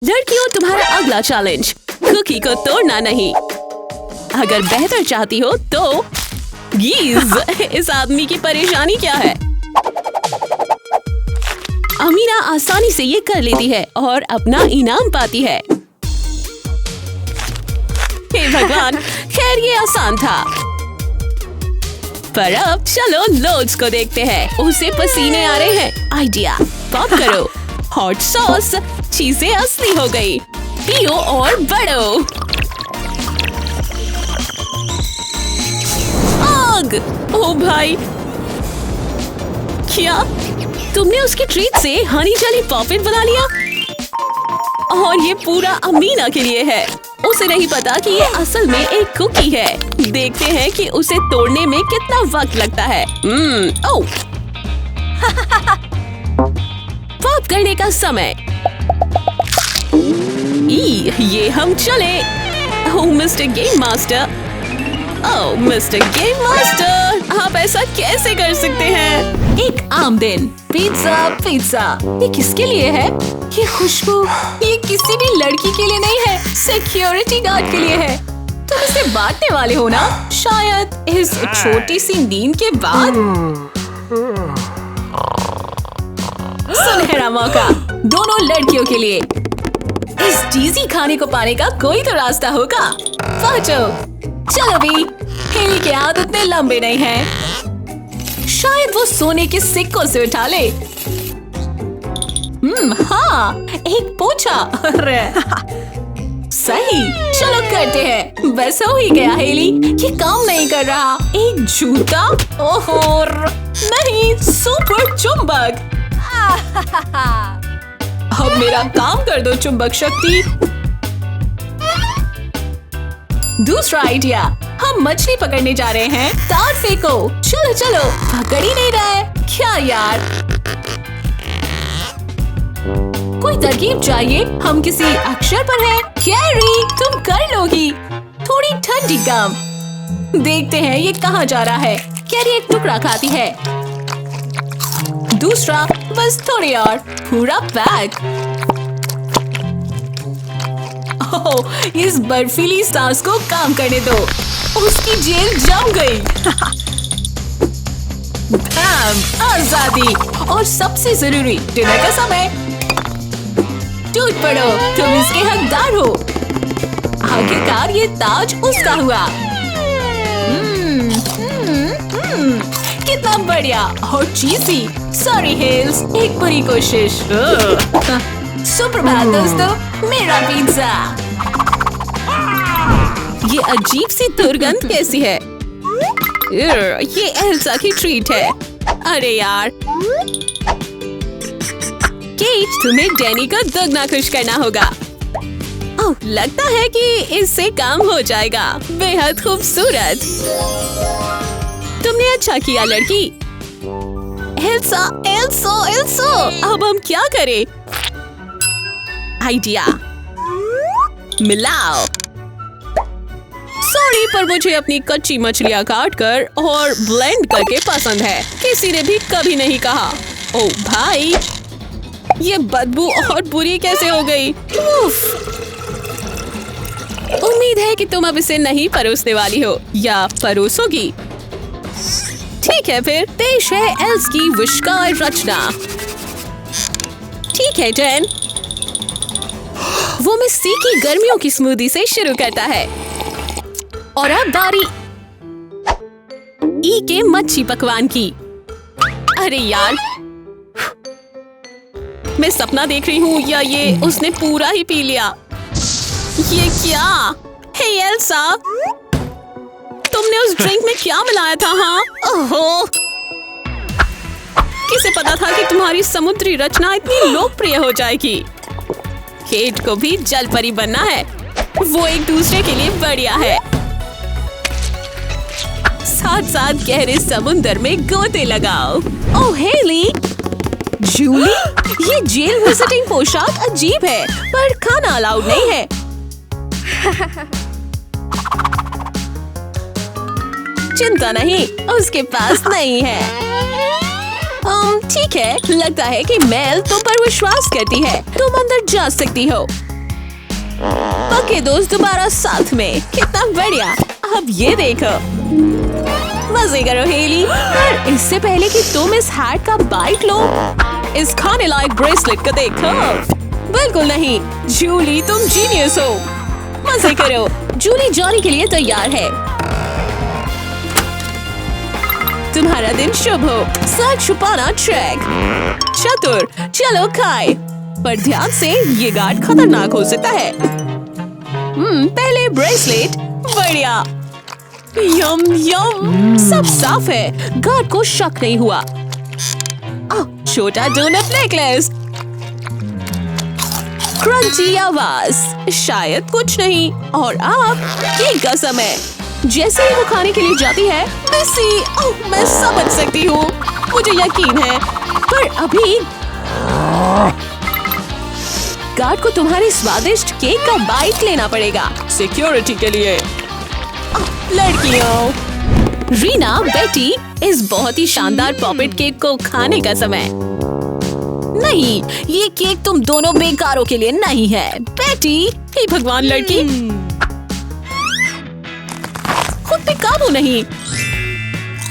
लड़कियों, तुम्हारा अगला चैलेंज, कुकी को तोड़ना नहीं। अगर बेहतर चाहती हो तो गीज, इस आदमी की परेशानी क्या है? अमीना आसानी से ये कर लेती है और अपना इनाम पाती है। हे भगवान, खैर ये आसान था। पर अब चलो लोड्स को देखते हैं। उसे पसीने आ रहे हैं। आइडिया, पॉप करो। हॉट सॉस, चीजें असली हो गई। पियो और बढ़ो। आग! ओ भाई, क्या तुमने उसकी ट्रीट से हनी जेली पॉपिट बना लिया? और ये पूरा अमीना के लिए है। उसे नहीं पता कि ये असल में एक कुकी है। देखते हैं कि उसे तोड़ने में कितना वक्त लगता है। ओह! पॉप करने का समय। ये हम चले। ओह मिस्टर गेम मास्टर, ओह मिस्टर गेम मास्टर, आप ऐसा कैसे कर सकते हैं? एक आम दिन। पिज्जा पिज्जा, ये किसके लिए है? ये खुशबू, ये किसी भी लड़की के लिए नहीं है, सिक्योरिटी गार्ड के लिए है। तुम इसे बांटने वाले हो ना? शायद इस छोटी सी नींद के बाद। सुनहरा मौका दोनों लड़कियों के लिए। इस चीजी खाने को पाने का कोई तो रास्ता होगा। पहुंचो, चलो भी। हेली के हाथ उतने लंबे नहीं हैं। शायद वो सोने के सिक्कों से उठा ले। हाँ, एक पोछा। सही, चलो करते हैं। बस हो ही गया हेली, ये काम नहीं कर रहा। एक जूता, ओहो नहीं, सुपर चुंबक। अब मेरा काम कर दो चुंबक शक्ति। दूसरा आइडिया, हम मछली पकड़ने जा रहे हैं। तार फेंको। चलो चलो, पकड़ ही नहीं रहा है। क्या यार, कोई तरकीब चाहिए। हम किसी अक्षर पर हैं। कैरी, तुम कर लोगी। थोड़ी ठंडी गम। देखते हैं ये कहाँ जा रहा है। कैरी एक टुकड़ा खाती है। दूसरा, बस थोड़ी और। पूरा पैक। ओह, इस बर्फीली सांस को काम करने दो। उसकी जेल जम गई। आजादी। और सबसे जरूरी, डिनर का समय। टूट पड़ो, तुम इसके हकदार हो। आखिरकार ये ताज उसका हुआ। कितना बढ़िया और चीज़ी। सॉरी हेल्स, एक बुरी कोशिश। सुप्रभात दोस्तों, मेरा पिज्जा। ये अजीब सी दुर्गंध कैसी है? ये एल्सा की ट्रीट है। अरे यार, केट, तुम्हें डैनी को दुगना खुश करना होगा। ओह, लगता है कि इससे काम हो जाएगा। बेहद खूबसूरत। तुमने अच्छा किया लड़की। एल्सा, एल्सो, एल्सो, अब हम क्या करें? आइडिया, मिलाओ। सॉरी, पर मुझे अपनी कच्ची मछलियाँ काटकर और ब्लेंड करके पसंद है। किसी ने भी कभी नहीं कहा। ओह भाई, ये बदबू और बुरी कैसे हो गई? उम्मीद है कि तुम अब इसे नहीं परोसने वाली हो, या परोसोगी। ठीक है, फिर पेश है एल्स की विशाल रचना। ठीक है डैन, वो मिस्सी की गर्मियों की स्मूदी से शुरू करता है। और अब बारी ई के मच्छी पकवान की। अरे यार, मैं सपना देख रही हूँ या ये उसने पूरा ही पी लिया? ये क्या? हे एल्सा, तुमने उस ड्रिंक में क्या मिलाया था? हाँ, ओहो, किसे पता था कि तुम्हारी समुद्री रचना इतनी लोकप्रिय हो जाएगी? केट को भी जल परी बनना है। वो एक दूसरे के लिए बढ़िया है। साथ साथ गहरे समुद्र में गोते लगाओ। ओह हेली, जूली, ये जेल विजिटिंग पोशाक अजीब है, पर खाना अलाउड नहीं है। चिंता नहीं, उसके पास नहीं है। ठीक है, लगता है कि मेल तुम पर विश्वास करती है। तुम अंदर जा सकती हो। पक्के दोस्त दोबारा साथ में, कितना बढ़िया। अब ये देखो, मजे करो हेली। पर इससे पहले कि तुम इस हैट का बाइट लो, इस खाने लायक ब्रेसलेट को देखो। बिल्कुल नहीं, जूली तुम जीनियस हो। मजे करो। जूली जॉनी के लिए तैयार है। तुम्हारा दिन शुभ हो। सच छुपाना ट्रैक। चतुर, चलो खाए। पर ध्यान से, ये गार्ड खतरनाक हो सकता है। पहले ब्रेसलेट, बढ़िया। यम यम, सब साफ है। गार्ड को शक नहीं हुआ। छोटा डोनट नेकलेस। क्रंची आवाज, शायद कुछ नहीं। और अब केक का समय। जैसे ही वो खाने के लिए जाती है, मैं समझ सकती हूँ, मुझे यकीन है। पर अभी गार्ड को तुम्हारे स्वादिष्ट केक का बाइट लेना पड़ेगा, सिक्योरिटी के लिए। लड़कियों, रीना, बेटी, इस बहुत ही शानदार पॉपेट केक को खाने का समय। नहीं, ये केक तुम दोनों बेकारों के लिए नहीं है। बेटी, हे भगवान, लड़की खुद पे काबू नहीं।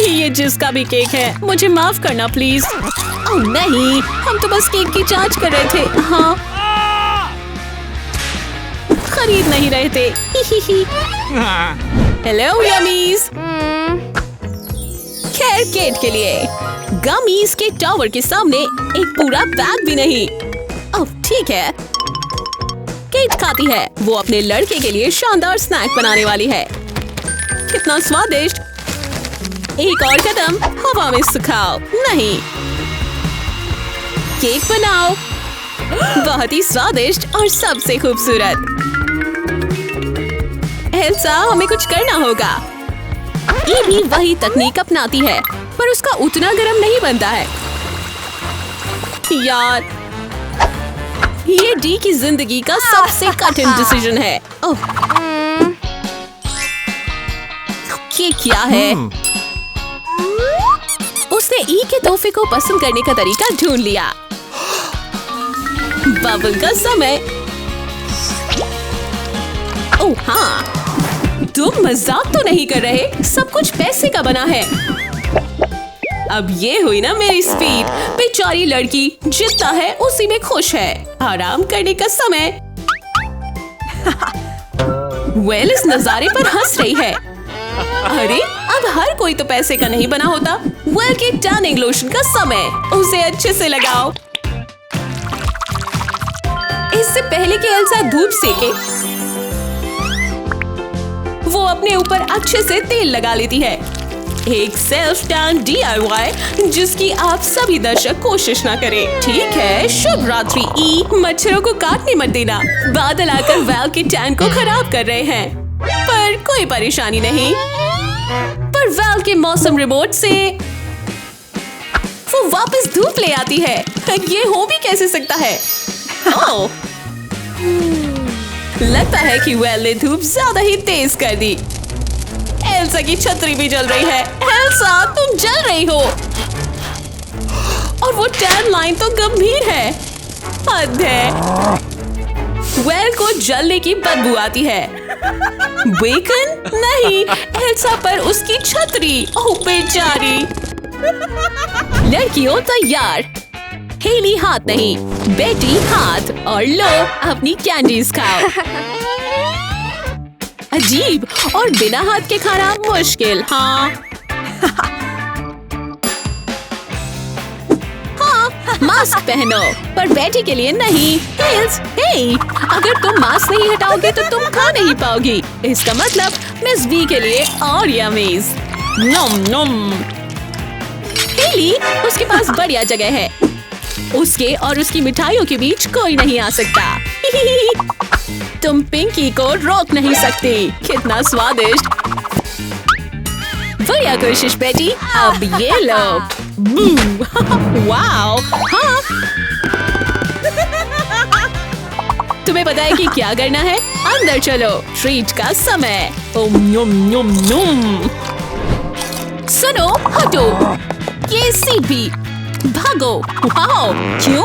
ये जिसका भी केक है, मुझे माफ करना प्लीज। ओह नहीं, हम तो बस केक की जांच कर रहे थे। हाँ, खरीद नहीं रहे थे। Hello Yummies. खैर, केट के लिए गमीज के टावर के सामने एक पूरा बैग भी नहीं। ओह ठीक है। केट खाती है। वो अपने लड़के के लिए शानदार स्नैक बनाने वाली है। कितना स्वादिष्ट। एक और कदम, हवा में सुखाओ। नहीं, केक बनाओ। बहुत ही स्वादिष्ट और सबसे खूबसूरत। एल्सा, हमें कुछ करना होगा। ये भी वही तकनीक अपनाती है, पर उसका उतना गर्म नहीं बनता है। यार, ये डी की जिंदगी का सबसे कठिन डिसीजन है। ओह, ये क्या है? उसने ई के तोहफे को पसंद करने का तरीका ढूंढ लिया। बबल का समय। ओह हाँ, तुम मजाक तो नहीं कर रहे? सब कुछ पैसे का बना है। अब ये हुई ना मेरी स्पीड। बेचारी लड़की जितना है उसी में खुश है। आराम करने का समय। वेल, इस नजारे पर हंस रही है। अरे, अब हर कोई तो पैसे का नहीं बना होता। वेल के टर्निंग लोशन का समय। उसे अच्छे से लगाओ। इससे पहले कि एल्सा धूप सेके, वो अपने ऊपर अच्छे से तेल लगा लेती है। एक सेल्फ टैन DIY जिसकी आप सभी दर्शक कोशिश ना करें। ठीक है, शुभ रात्रि ई। मच्छरों को काटने मत देना। बादल आकर वैल के टैन को खराब कर रहे हैं, पर कोई परेशानी नहीं। पर वैल के मौसम रिपोर्ट से वो वापस धूप ले आती है। ये हो भी कैसे सकता है? ओह, लगता है कि वेल ने धूप ज्यादा ही तेज कर दी। एल्सा की छतरी भी जल रही है। एल्सा, तुम जल रही हो। और वो टैन लाइन तो गंभीर है। हद है। वेल को जलने की बदबू आती है। बेकन? नहीं, एल्सा पर उसकी छतरी। ओह बेचारी। लड़कियों तैयार। हेली हाथ नहीं, बेटी हाथ। और लो, अपनी कैंडीज खाओ। अजीब, और बिना हाथ के खाना मुश्किल। हाँ हाँ, मास्क पहनो, पर बेटी के लिए नहीं। हिल्स, हे, अगर तुम मास्क नहीं हटाओगे तो तुम खा नहीं पाओगी। इसका मतलब मिस बी के लिए और यमीज। नम नम। हेली, उसके पास बढ़िया जगह है। उसके और उसकी मिठाइयों के बीच कोई नहीं आ सकता। तुम पिंकी को रोक नहीं सकती। कितना स्वादिष्ट। बढ़िया कोशिश बेटी। अब ये लो। वाओ। हाँ, तुम्हें पता है कि क्या करना है? अंदर चलो, ट्रीट का समय। ओम नुम नुम नुम। सुनो, हटो। ये सीट भी। भागो। वाओ, क्यों?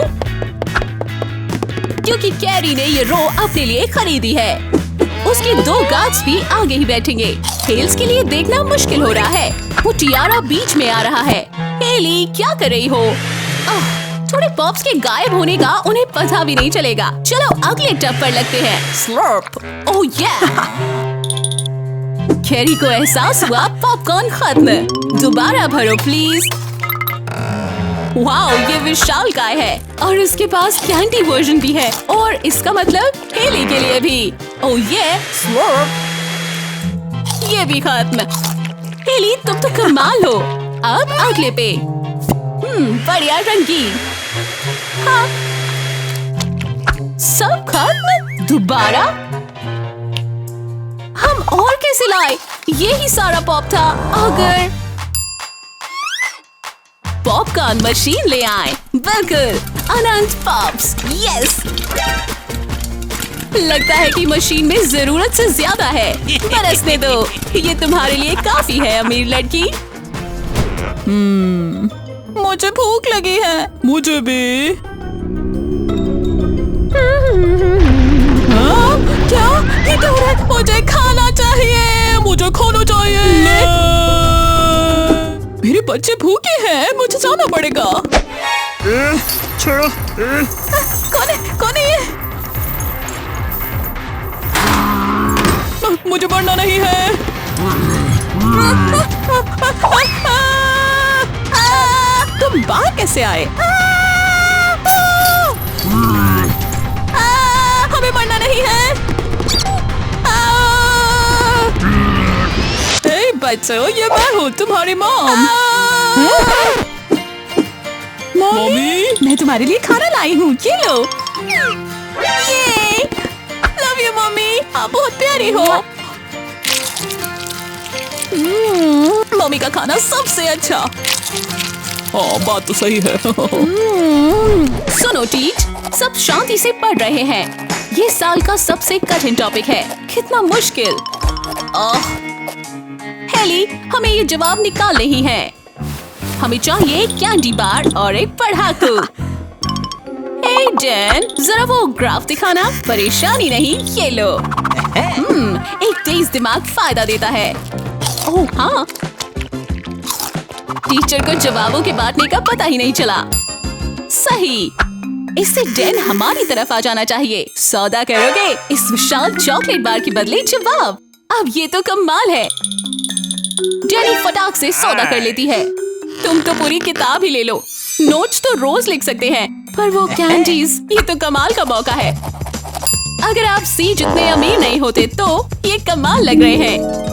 क्योंकि कैरी ने ये रो अपने लिए खरीदी है। उसके 2 गार्ड्स भी आगे ही बैठेंगे। टेल्स के लिए देखना मुश्किल हो रहा है। वो टियारा बीच में आ रहा है। हेली क्या कर रही हो? थोड़े पॉप्स के गायब होने का उन्हें पता भी नहीं चलेगा। चलो अगले टब पर लगते हैं। स्लर्प। ओह या। कैरी को एहसास हुआ पॉपकॉर्न खत्म। दोबारा भरो प्लीज। वाओ, ये विशालकाय है और इसके पास कैंडी वर्जन भी है और इसका मतलब हेली के लिए भी। ओह ये ये भी खत्म। हेली तुम तो कमाल हो। अब अगले पे। बढ़िया रंगीन। हाँ। सब खत्म। दोबारा हम और कैसे लाए? ये ही सारा पॉप था। अगर पॉपकॉर्न मशीन ले आए। बिल्कुल अनंत पॉप्स। यस। लगता है कि मशीन में जरूरत से ज्यादा है। बरसने दो, ये तुम्हारे लिए काफी है अमीर लड़की। मुझे भूख लगी है। मुझे भी। क्या ये तो है? मुझे खाना चाहिए। मुझे खाना चाहिए। मेरे बच्चे भूखे हैं, मुझे जाना पड़ेगा। छोड़ो। कौन है ये? मुझे मरना नहीं है। तुम बाहर कैसे आए? हमें मरना नहीं है। हे बच्चों, ये मैं हूँ तुम्हारी मॉम। मम्मी, मैं तुम्हारे लिए खाना लाई हूँ। ये लो। ये लव यू मम्मी, आप बहुत प्यारी हो। मम्मी का खाना सबसे अच्छा। हाँ बात तो सही है। सुनो टीच, सब शांति से पढ़ रहे हैं। ये साल का सबसे कठिन टॉपिक है। कितना मुश्किल। हेली, हमें ये जवाब निकालने ही है। हमें चाहिए एक कैंडी बार और एक पढ़ाकू। हे डैन, जरा वो ग्राफ दिखाना। परेशानी नहीं, ये लो। एक तेज दिमाग फायदा देता है। ओह हाँ, टीचर को जवाबों के बांटने का पता ही नहीं चला। सही। इससे डैन हमारी तरफ आ जाना चाहिए। सौदा करोगे? इस विशाल चॉकलेट बार के बदले जवाब। अब ये तो कमाल है। डैनी फटाक से सौदा कर लेती है। तुम तो पूरी किताब ही ले लो। नोट्स तो रोज लिख सकते हैं, पर वो कैंडीज, ये तो कमाल का मौका है। अगर आप सी जितने अमीर नहीं होते तो ये कमाल लग रहे हैं।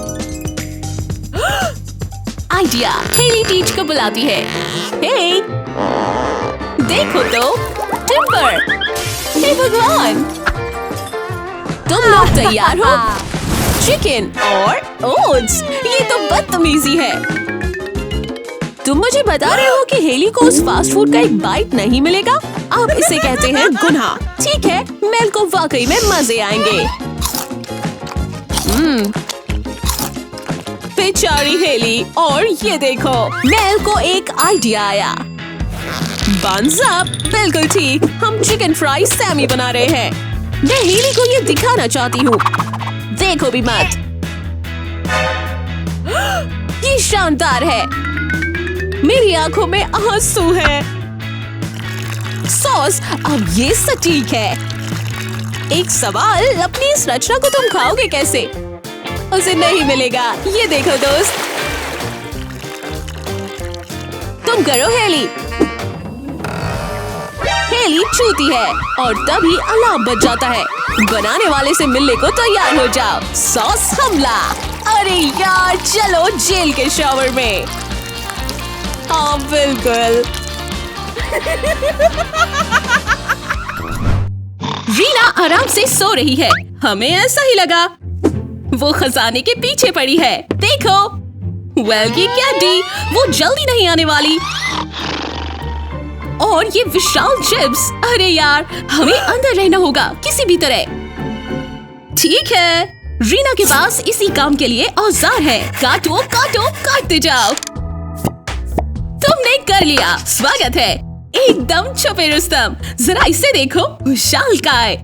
आइडिया। हेली टीच को बुलाती है। हे, देखो तो, टिम्बर। हे भगवान, तुम लोग तैयार हो? चिकन और ओट्स, ये तो बदतमीजी है। तुम मुझे बता रहे हो कि हेली को उस फास्ट फूड का एक बाइट नहीं मिलेगा? आप इसे कहते हैं गुनाह। ठीक है, मेल को वाकई में मजे आएंगे। बेचारी हेली, और ये देखो, मेल को एक आइडिया आया। बन्स अप, बिल्कुल ठीक। हम चिकन फ्राई सैमी बना रहे हैं। मैं हेली को ये दिखाना चाहती हूँ। देखो भी मत। ये शानदार है। मेरी आंखों में आंसू है। सॉस, अब ये सटीक है। एक सवाल, अपनी इस रचना को तुम खाओगे कैसे? उसे नहीं मिलेगा। ये देखो दोस्त, तुम करो हेली। हेली छूती है और तभी अलार्म बज जाता है। बनाने वाले से मिलने को तैयार हो जाओ। सॉस हमला। अरे यार, चलो जेल के शॉवर में। हाँ बिल्कुल। रीना आराम से सो रही है। हमें ऐसा ही लगा। वो खजाने के पीछे पड़ी है। देखो, वेल की कैंडी, वो जल्दी नहीं आने वाली। और ये विशाल चिप्स, अरे यार, हमें अंदर रहना होगा किसी भी तरह। ठीक है, रीना के पास इसी काम के लिए औजार है। काटो काटो, काटते जाओ। तुमने कर लिया, स्वागत है। एकदम छुपे रुस्तम, जरा इसे देखो, विशालकाय।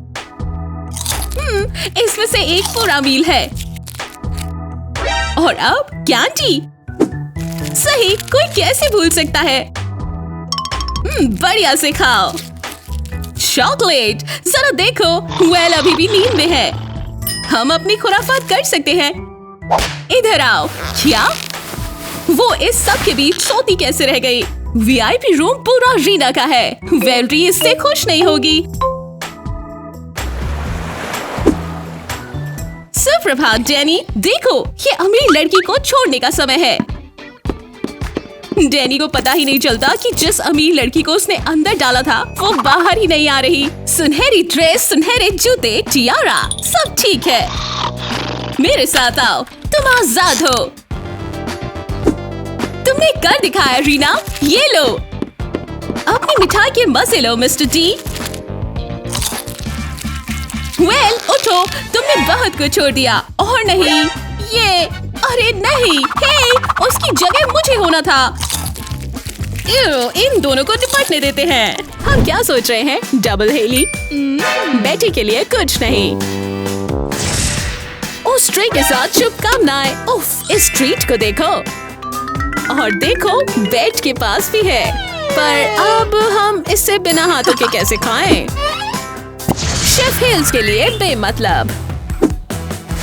इसमें से एक पूरा मील है। और अब कैंडी। सही, कोई कैसे भूल सकता है। बढ़िया से खाओ। चॉकलेट, जरा देखो, वेल अभी भी नींद में है। हम अपनी खुराफात कर सकते हैं। इधर आओ। क्या? वो इस सब के बीच सोती कैसे रह गई? वीआईपी रूम पूरा रीना का है। वेलरी इससे खुश नहीं होगी। सुप्रभात डैनी, देखो, ये अमीर लड़की को छोड़ने का समय है। डैनी को पता ही नहीं चलता कि जिस अमीर लड़की को उसने अंदर डाला था वो बाहर ही नहीं आ रही। सुनहरी ड्रेस, सुनहरे जूते, टियारा, सब ठीक है। मेरे साथ आओ, तुम आजाद हो। तुमने कर दिखाया रीना, ये लो। अपनी मिठाई के मजे लो मिस्टर डी। वेल, उठो, तुमने बहुत कुछ छोड़ दिया। और नहीं, ये, अरे नहीं, हे, उसकी जगह मुझे होना था। इन दोनों को निपटने देते हैं। हम क्या सोच रहे हैं? डबल हेली? बेटी के लिए कुछ नहीं। उस ट्री के साथ शुभकामनाएं। उफ, इस ट्रीट को देखो। और देखो, बेड के पास भी है। पर अब हम इससे बिना हाथों के कैसे खाएं? शेफ हिल्स के लिए बेमतलब।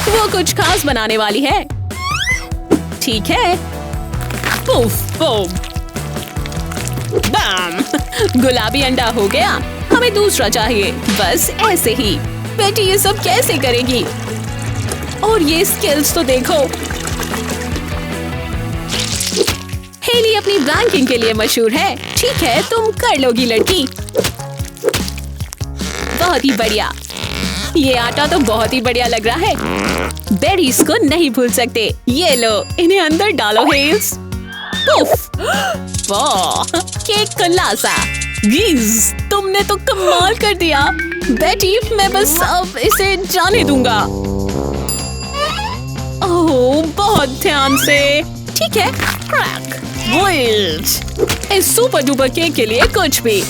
वो कुछ खास बनाने वाली है। ठीक है। पुफ, बूम, बम। गुलाबी अंडा हो गया। हमें दूसरा चाहिए, बस ऐसे ही। बेटी ये सब कैसे करेगी? और ये स्किल्स तो देखो। हेली अपनी बैंकिंग के लिए मशहूर है। ठीक है, तुम कर लोगी लड़की। बहुत ही बढ़िया। ये आटा तो बहुत ही बढ़िया लग रहा है। बेरीज को नहीं भूल सकते। ये लो, इन्हें अंदर डालो हेल्स। वाह, केक खुलासा। गीज, तुमने तो कमाल कर दिया। बेटी, मैं बस अब इसे जाने दूंगा। ओह, बहुत ध्यान से। ठीक है, क्रैक, विल्ट। इस सुपर डुपर केक के लिए कुछ भी।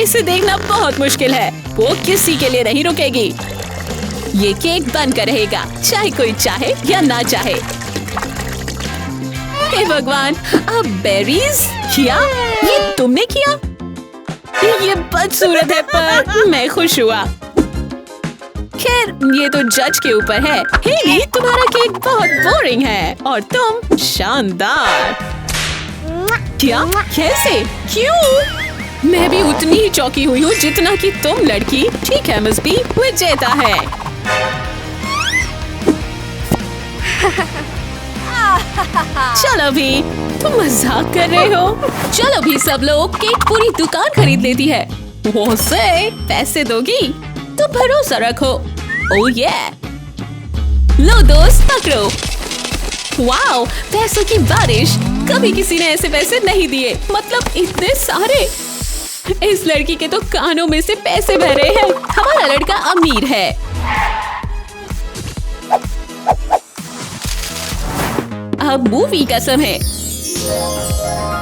इसे देखना बहुत मुश्किल है। वो किसी के लिए नहीं रुकेगी। ये केक बनकर रहेगा, चाहे कोई चाहे या ना चाहे। हे भगवान, अब बेरीज? क्या ये तुमने किया? ये बदसूरत है, पर मैं खुश हुआ। खैर, ये तो जज के ऊपर है। हेली, तुम्हारा केक बहुत बोरिंग है और तुम शानदार। क्या? कैसे? क्यों? मैं भी उतनी ही चौंकी हुई हूँ जितना कि तुम लड़की। ठीक है मिस बी, विजेता है। चलो भी, तुम मजाक कर रहे हो। चलो भी सब लोग, केक पूरी दुकान खरीद लेती है। वो से पैसे दोगी तो भरोसा रखो। ओह ये, लो दोस्त, पकड़ो। वाओ, पैसों की बारिश। कभी किसी ने ऐसे पैसे नहीं दिए, मतलब इतने सारे। इस लड़की के तो कानों में से पैसे बह रहे हैं। हमारा लड़का अमीर है। अब मूवी का समय।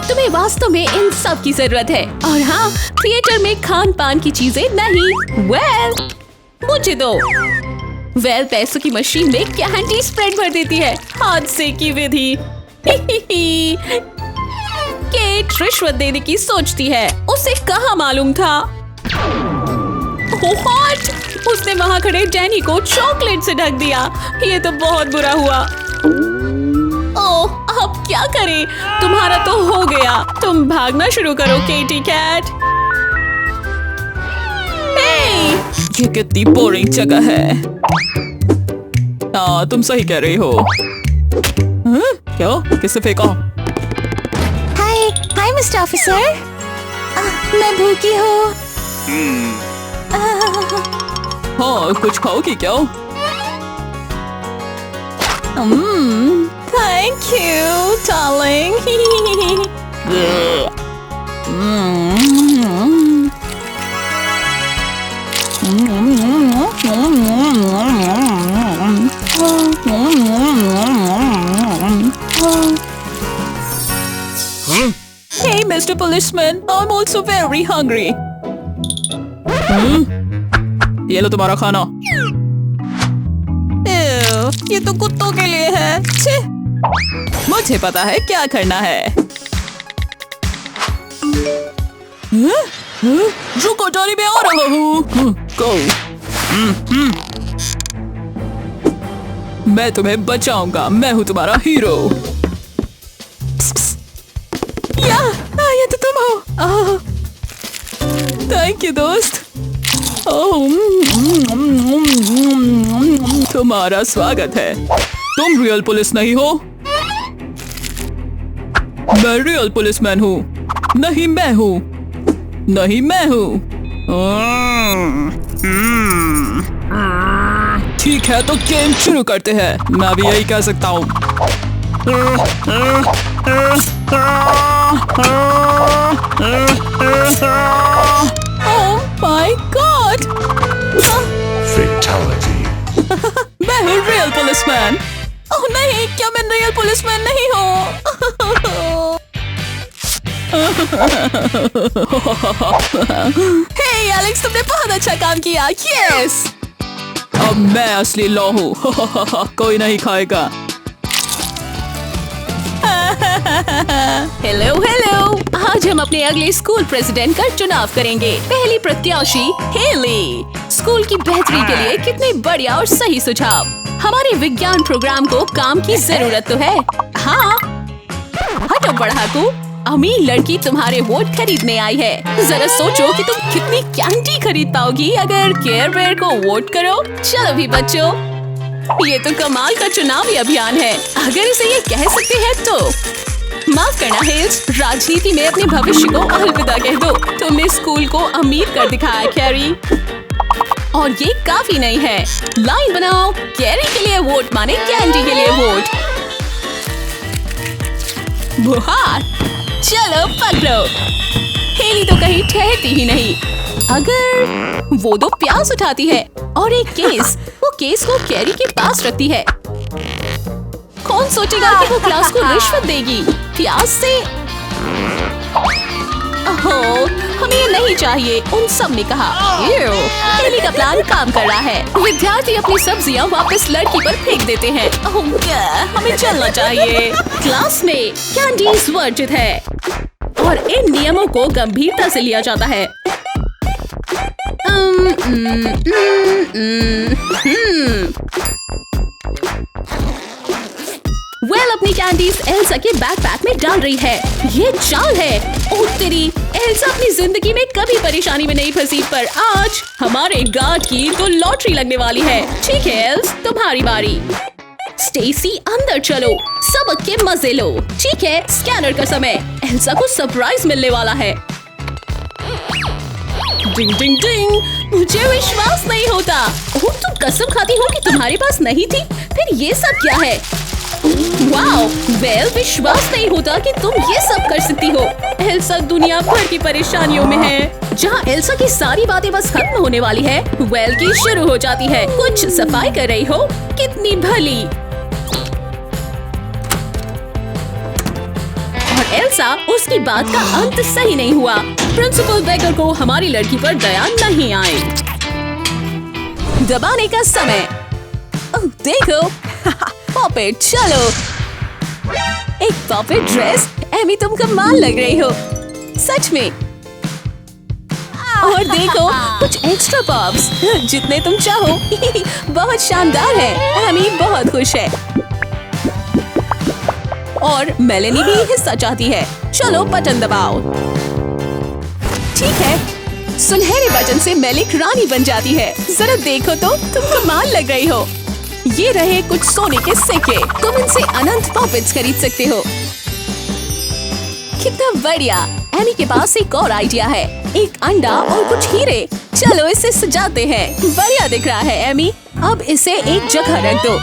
तुम्हें वास्तव में इन सब की जरूरत है। और हाँ, थिएटर में खान पान की चीजें नहीं। वेल, मुझे दो। वेल, पैसों की मशीन में कैंडी स्प्रेड भर देती है। हादसे की विधि। केट रिश्वत देने की सोचती है। उसे कहाँ मालूम था? व्हाट? उसने वहाँ खड़े डैनी को चॉकलेट से ढक दिया। ये तो बहुत बुरा हुआ। ओह, अब क्या करें? तुम्हारा तो हो गया। तुम भागना शुरू करो केटी कैट। ये कितनी बोरिंग जगह है। हाँ, तुम सही कह रही हो। क्या? किसे फेंका? हाय मिस्टर ऑफिसर। मैं भूखी हूँ। हाँ, कुछ खाओगी क्या? Thank you darling. policeman. I'm also very hungry. ये लो तुम्हारा खाना। ये तो कुत्तों के लिए है। छे, मुझे पता है क्या करना है। रुको जॉनी, मैं आ रहा हूँ। Go. मैं तुम्हें बचाऊंगा। मैं हूँ तुम्हारा हीरो। ये तो तुम हो। थैंक यू दोस्त। तुम्हारा स्वागत है। तुम रियल पुलिस नहीं हो? मैं रियल पुलिसमैन हूँ। नहीं मैं हूँ। नहीं मैं हूँ। ठीक है, तो गेम शुरू करते हैं। मैं भी यही कह सकता हूँ। Oh my God! Fatality. मैं हूँ रियल पुलिसमैन। ओह नहीं, क्या मैं रियल पुलिसमैन नहीं हूँ? हे एलेक्स, तुमने बहुत अच्छा काम किया। यस, अब मैं असली लॉ हूँ। कोई नहीं खाएगा। हेलो हेलो, आज हम अपने अगले स्कूल प्रेसिडेंट का चुनाव करेंगे। पहली प्रत्याशी हेली। स्कूल की बेहतरी के लिए कितने बढ़िया और सही सुझाव। हमारे विज्ञान प्रोग्राम को काम की जरूरत तो है। हाँ, हटो पढ़ाकू, अमीर लड़की तुम्हारे वोट खरीदने आई है। जरा सोचो कि तुम कितनी कैंडी खरीद पाओगी अगर केयर बेयर को वोट करो। चलो भी बच्चों, ये तो कमाल का चुनावी अभियान है, अगर इसे ये कह सकते हैं तो। माफ करना हेल्स, राजनीति में अपने भविष्य को अलविदा कह दो। तुमने स्कूल को अमीर कर दिखाया कैरी। और ये काफी नहीं है। लाइन बनाओ, कैरी के लिए वोट माने कैंडी के लिए वोट। बुहार, चलो पकड़ो। हेली तो कहीं ठहरती ही नहीं। अगर वो दो प्यास उठाती है और एक केस, वो केस को कैरी के पास रखती है। कौन सोचेगा कि वो क्लास को रिश्वत देगी प्यास से? ओह, हमें ये नहीं चाहिए, उन सब ने कहा। हेली का प्लान काम कर रहा है। विद्यार्थी अपनी सब्जियां वापस लड़की पर फेंक देते हैं। हमें चलना चाहिए। क्लास में कैंडीज वर्जित है और इन नियमों को गंभीरता से लिया जाता है। वेल अपनी कैंडीज एल्सा के बैकपैक में डाल रही है। ये चाल है। ओह तेरी, एल्सा अपनी जिंदगी में कभी परेशानी में नहीं फंसी, पर आज हमारे गार्ड की तो लॉटरी लगने वाली है। ठीक है एल्स, तुम्हारी बारी। स्टेसी अंदर चलो, सबक के मजे लो। ठीक है, स्कैनर का समय। एल्सा को सरप्राइज मिलने वाला है। डिंग डिंग डिंग, मुझे विश्वास नहीं होता। ओह, तुम कसम खाती हो कि तुम्हारे पास नहीं थी? फिर ये सब क्या है? वाओ, वेल विश्वास नहीं होता कि तुम ये सब कर सकती हो। एल्सा दुनिया भर की परेशानियों में है। जहाँ एल्सा की सारी बातें बस खत्म होने वाली है, वेल की शुरू हो जाती है। कुछ सफाई कर रही हो? कितनी भली। और एल्सा, उसकी बात का अंत सही नहीं हुआ। प्रिंसिपल बेकर को हमारी लड़की पर दया नहीं आई। दबाने का समय। देखो पॉपेट, चलो। एक पॉपेट ड्रेस। एमी तुम कमाल लग रही हो, सच में। और देखो कुछ एक्स्ट्रा पॉप्स, जितने तुम चाहो। बहुत शानदार है। एमी बहुत खुश है और मेलेनी भी हिस्सा चाहती है। चलो बटन दबाओ। ठीक है, सुनहरे बटन से मेलिक रानी बन जाती है। जरा देखो तो, तुम कमाल लग रही हो। ये रहे कुछ सोने के सिक्के। तुम इनसे अनंत पॉपेट्स खरीद सकते हो। कितना बढ़िया। एमी के पास एक और आइडिया है, एक अंडा और कुछ हीरे। चलो इसे सजाते हैं। बढ़िया दिख रहा है एमी। अब इसे एक जगह रख दो।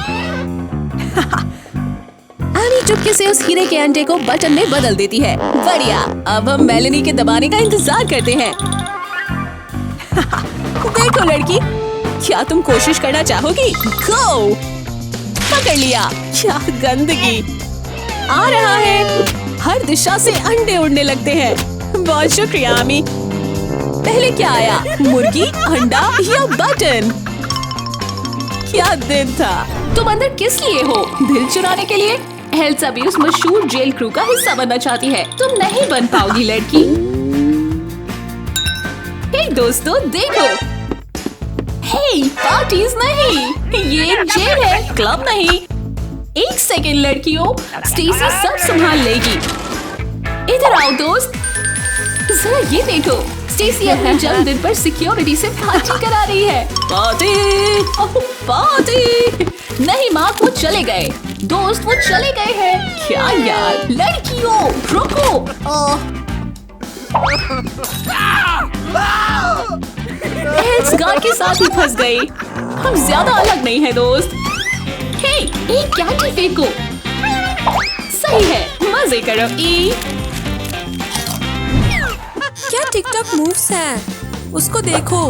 एमी चुपके से उस हीरे के अंडे को बटन में बदल देती है। बढ़िया। अब हम मेलेनी के दबाने का इंतजार करते हैं। देखो लड़की, क्या तुम कोशिश करना चाहोगी? गो! पकड़ लिया। क्या गंदगी। आ रहा है। हर दिशा से अंडे उड़ने लगते हैं। बहुत शुक्रिया आमी। पहले क्या आया, मुर्गी, अंडा या बटन? क्या दिन था। तुम अंदर किस लिए हो? दिल चुराने के लिए? एल्सा भी उस मशहूर जेल क्रू का हिस्सा बनना चाहती है। तुम नहीं बन पाओगी लड़की। हे दोस्तों देखो। हे पार्टीज नहीं, ये एक जेल है, क्लब नहीं। एक सेकेंड लड़कियों, स्टेसी सब संभाल लेगी। इधर आओ दोस्त, जरा ये देखो, स्टेसी अपने जन्मदिन पर सिक्योरिटी से पार्टी करा रही है। Party, party. नहीं मार्क, वो चले गए। दोस्त वो चले गए हैं। क्या यार, लड़कियों रुको। एल्स गार्ड के साथ ही फंस गई। हम ज्यादा अलग नहीं है दोस्त। हे, एक कैंडी फेंको। सही है, मजे करो। क्या टिकटॉक मूव्स हैं? उसको देखो।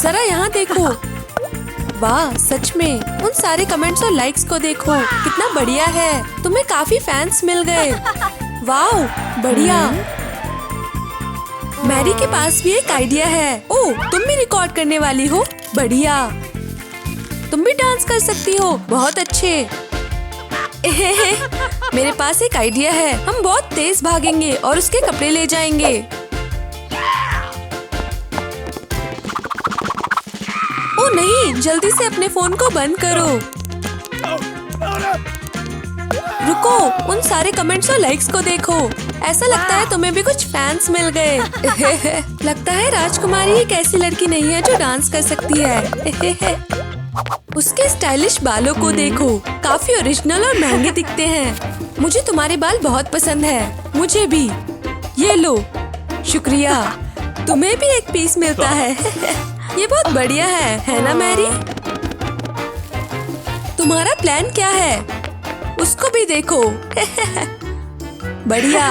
जरा यहाँ देखो। वाह, सच में। उन सारे कमेंट्स और लाइक्स को देखो, कितना बढ़िया है। तुम्हें काफी फैंस मिल गए। वाह, बढ़िया। मैरी के पास भी एक आइडिया है। ओह, तुम भी रिकॉर्ड करने वाली हो? बढ़िया। तुम भी डांस कर सकती हो। बहुत अच्छे। मेरे पास एक आइडिया है। हम बहुत तेज भागेंगे और उसके कपड़े ले जाएंगे। ओ नहीं, जल्दी से अपने फोन को बंद करो। रुको, उन सारे कमेंट्स और लाइक्स को देखो। ऐसा लगता है तुम्हें भी कुछ फैंस मिल गए। लगता है राजकुमारी एक ऐसी लड़की नहीं है जो डांस कर सकती है। उसके स्टाइलिश बालों को देखो, काफी ओरिजिनल और महंगे दिखते हैं। मुझे तुम्हारे बाल बहुत पसंद है। मुझे भी। ये लो। शुक्रिया। तुम्हें भी एक पीस मिलता है। ये बहुत बढ़िया है ना मैरी? तुम्हारा प्लान क्या है? उसको भी देखो। बढ़िया।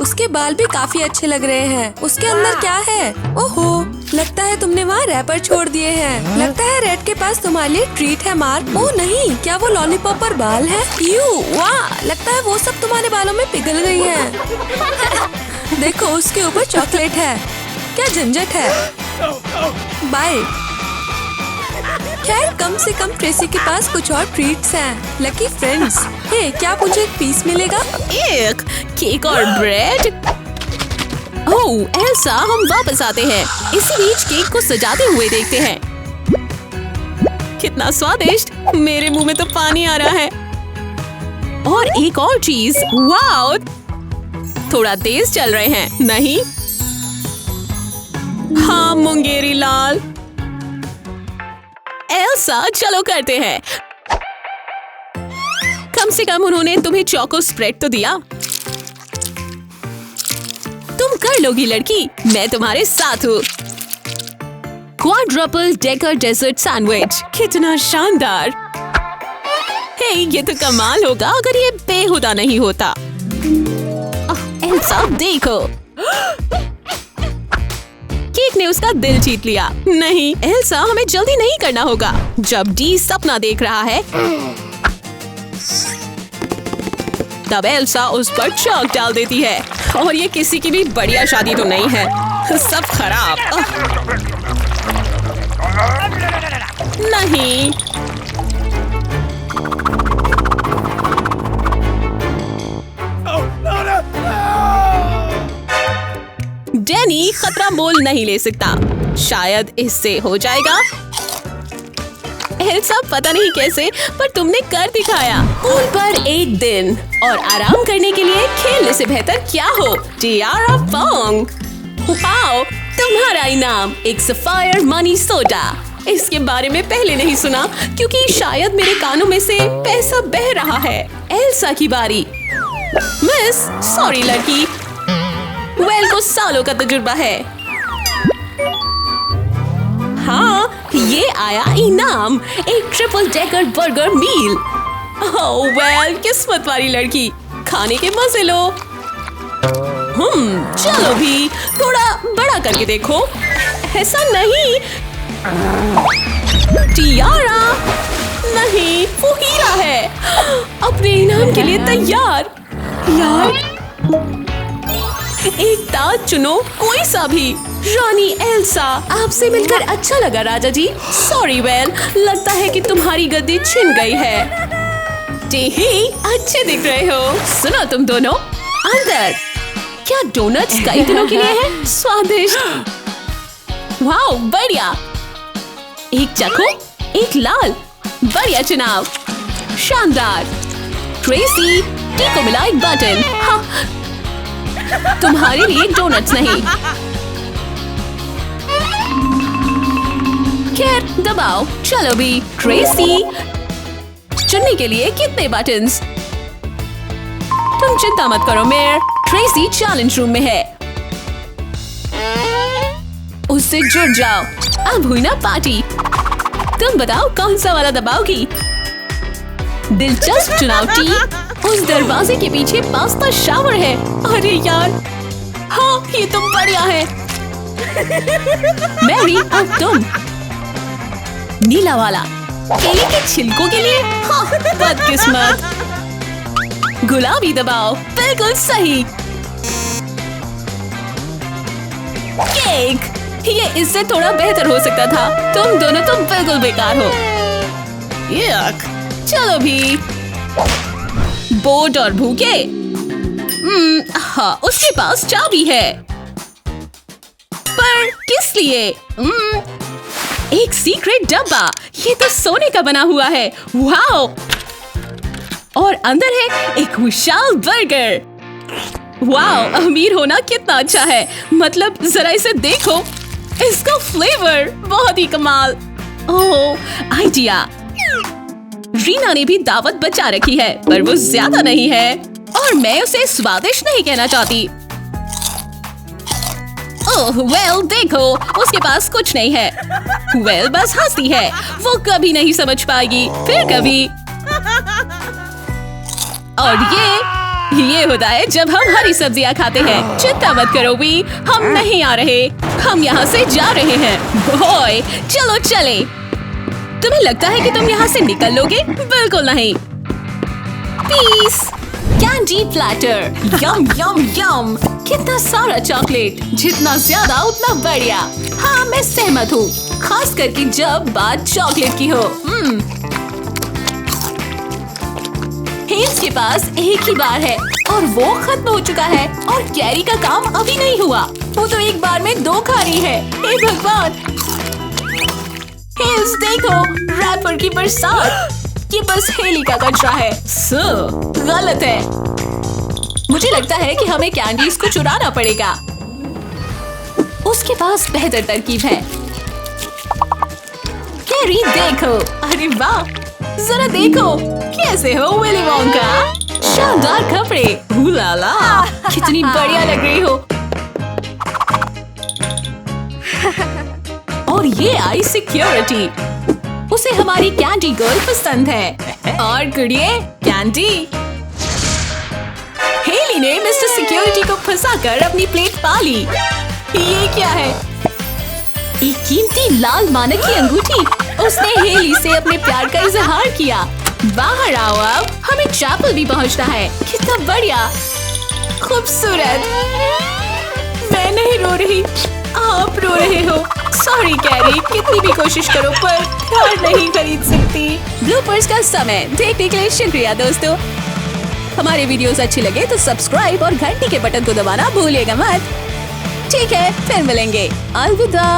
उसके बाल भी काफी अच्छे लग रहे हैं। उसके अंदर क्या है? ओहो, लगता है तुमने वहाँ रैपर छोड़ दिए हैं। लगता है रेड के पास तुम्हारे लिए ट्रीट है मार्क। ओह नहीं, क्या वो लॉलीपॉप और बाल है? यू, वाह, लगता है वो सब तुम्हारे बालों में पिघल गई है। देखो, उसके ऊपर चॉकलेट है। क्या झंझट है। बाय। खैर, कम से कम ट्रेसी के पास कुछ और ट्रीट्स हैं। Lucky friends. हे, क्या मुझे एक पीस मिलेगा? एक केक और ब्रेड। ओह एल्सा, हम वापस आते हैं। इसी बीच केक को सजाते हुए देखते हैं। कितना स्वादिष्ट। मेरे मुंह में तो पानी आ रहा है। और एक और चीज। वाओ, थोड़ा तेज चल रहे हैं नहीं? हाँ मुंगेरी लाल। एल्सा, चलो करते हैं। कम से कम उन्होंने तुम्हें चोको स्प्रेड तो दिया। तुम कर लोगी लड़की, मैं तुम्हारे साथ हूँ। क्वाड्रपल डेकर डेजर्ट सैंडविच, कितना शानदार। हे, ये तो कमाल होगा अगर ये बेहुदा नहीं होता। एल्सा देखो, केक ने उसका दिल जीत लिया। नहीं एल्सा, हमें जल्दी नहीं करना होगा। जब डी सपना देख रहा है तब एल्सा उस पर चॉक डाल देती है। और ये किसी की भी बढ़िया शादी तो नहीं है, सब खराब। नहीं, डैनी खतरा मोल नहीं ले सकता। शायद इससे हो जाएगा। एल्सा, पता नहीं कैसे, पर तुमने कर दिखाया। पूल पर एक दिन और आराम करने के लिए खेलने से बेहतर क्या हो? टियारा पोंग। वाओ, तुम्हारा इनाम एक सफायर मनी सोडा। इसके बारे में पहले नहीं सुना क्योंकि शायद मेरे कानों में से पैसा बह रहा है। एल्सा की बारी। मिस, सॉरी लड़की। वेल को सालों का तजुर्बा है। हाँ, ये आया इनाम, एक ट्रिपल डेकर बर्गर मील। ओह वेल, किस्मत वाली लड़की, खाने के मजे लो। चलो भी, थोड़ा बड़ा करके देखो। ऐसा नहीं। टियारा, नहीं, वो हीरा है। अपने इनाम के लिए तैयार। यार, एक ताज चुनो, कोई सा भी। रानी एल्सा, आपसे मिलकर अच्छा लगा राजा जी। सॉरी वेल, लगता है कि तुम्हारी गद्दी छिन गई है। ही अच्छे दिख रहे हो। सुनो तुम दोनों, अंदर। क्या डोनट्स कई दिनों के लिए है? स्वादिष्ट। वाओ, बढ़िया। एक चखो, एक लाल। बढ़िया चुनाव, शानदार। ट्रेसी, टी को मिला एक बटन। हाँ, तुम्हारे लिए डोनट्स नहीं। खैर, दबाओ। चलो भी। ट्रेसी, चुनने के लिए कितने बटन्स? तुम चिंता मत करो मेयर। ट्रेसी चैलेंज रूम में है, उससे जुड़ जाओ। अब हुई ना पार्टी। तुम बताओ कौन सा वाला दबाओगी? दिलचस्प चुनाव टी। उस दरवाजे के पीछे पास्ता शावर है। अरे यार, हाँ ये तो बढ़िया है। मैरी, अब तुम। नीला वाला, केले के छिलकों के लिए। हाँ, बदकिस्मत। गुलाबी दबाओ, बिल्कुल सही। केक, ये इससे थोड़ा बेहतर हो सकता था। तुम दोनों तो बिल्कुल बेकार हो। यक। चलो भी। बोर्ड और भूखे। हाँ, उसके पास चाबी है, पर किस लिए? एक सीक्रेट डब्बा। ये तो सोने का बना हुआ है। वाओ! और अंदर है एक विशाल बर्गर। वाओ, अमीर होना कितना अच्छा है। मतलब जरा इसे देखो, इसका फ्लेवर बहुत ही कमाल। ओह, आइडिया। रीना ने भी दावत बचा रखी है, पर वो ज्यादा नहीं है और मैं उसे स्वादिष्ट नहीं कहना चाहती। ओह वेल, देखो उसके पास कुछ नहीं है। वेल, बस हंसती है। वो कभी नहीं समझ पाएगी, फिर कभी। और ये होता है जब हम हरी सब्जियां खाते हैं। चिंता मत करो वी, हम नहीं आ रहे, हम यहाँ से जा रहे हैं। बॉय, चलो चले। तुम्हें लगता है कि तुम यहाँ से निकल लोगे? बिल्कुल नहीं। Peace. Candy platter. Yum yum yum. कितना सारा चॉकलेट, जितना ज्यादा उतना बढ़िया। हाँ, मैं सहमत हूँ, खास करके जब बात चॉकलेट की हो। हेल्स के पास एक ही बार है और वो खत्म हो चुका है, और कैरी का काम अभी नहीं हुआ। वो तो एक बार में 2 खा रही है। हे भगवान! हेल्स देखो, रैपर की बरसात। ये बस हेली का कचरा है। गलत है। मुझे लगता है कि हमें कैंडीज को चुराना पड़ेगा। उसके पास बेहतर तरकीब है। कैरी देखो, अरे वाह, जरा देखो कैसे हो विली वोंका। शानदार कपड़े, हुलाला, कितनी बढ़िया लग रही हो। और ये आई सिक्योरिटी, उसे हमारी कैंडी गर्ल पसंद है। और गुड़िए, कैंडी। हेली ने मिस्टर सिक्योरिटी को फंसाकर अपनी प्लेट पा ली। ये क्या है? एक कीमती लाल मानक की अंगूठी। उसने हेली से अपने प्यार का इजहार किया। बाहर आओ, अब हमें चैपल भी पहुंचना है। कितना बढ़िया, खूबसूरत। मैं नहीं रो रही, आप रो रहे हो। सॉरी कैरी, कितनी भी कोशिश करो पर कार नहीं खरीद सकती। ब्लूपर्स का समय देखने के लिए शुक्रिया दोस्तों। हमारे वीडियोस अच्छे लगे तो सब्सक्राइब और घंटी के बटन को दबाना भूलिएगा मत। ठीक है, फिर मिलेंगे। अलविदा।